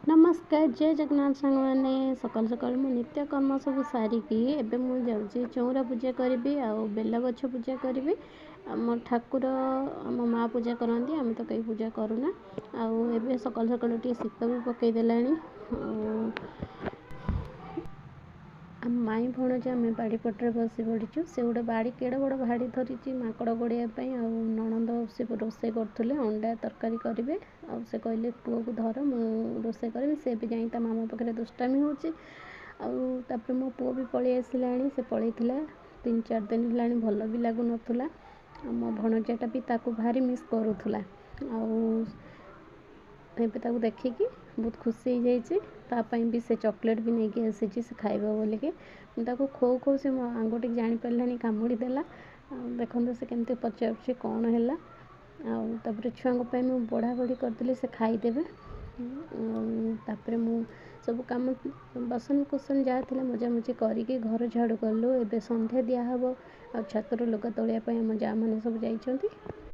नमस्कार जय जगन्नाथ सांग मैंने सकाल सकाल मो नित्यकर्म सब सारिकी एबे मु जाऊँगी चौरा पूजा करी बेल गछ पूजा करी आम ठाकुर आम माँ पूजा करती आम तो कहीं पूजा करूना आउ सकाल सकाल शीत भी पकईदेला आम माई भौणज आम बाड़ी पटे बसी पड़ीचु से गोटे बाड़ी केड़ बड़ भाड़ी धरी माकड़ गोड़ापी नणंद से रोसे करुले अंडा तरकारी करेंगे से कहले पुओ को धर मु रोसे करी से भी जाई ता मामा पाखे दुष्टामी होपर मो पुओ भी पलि आसला से पलि 3-4 दिन है भल भी लगुन मो भणजाटा भी ताकू भारी मिस करूला आउ देखिकी बहुत खुशी हो जाइए भी से चॉकलेट भी नहीं आसी से खाइबा बोलिके मुझे खो खो से मो आंगुठी जापारा कामुड़ी देला देखते से केमती पचार कौन है आउे छुआ मु बढ़ा बढ़ी करदेली से खाईदेवे तापर मु सब कम बसन कुसन जहाँ मजामजी करके घर झाड़ू कलु एबे संध्या दिहब आ छातर लुगा तोलिया आम जा मैंने सब जाइछंती।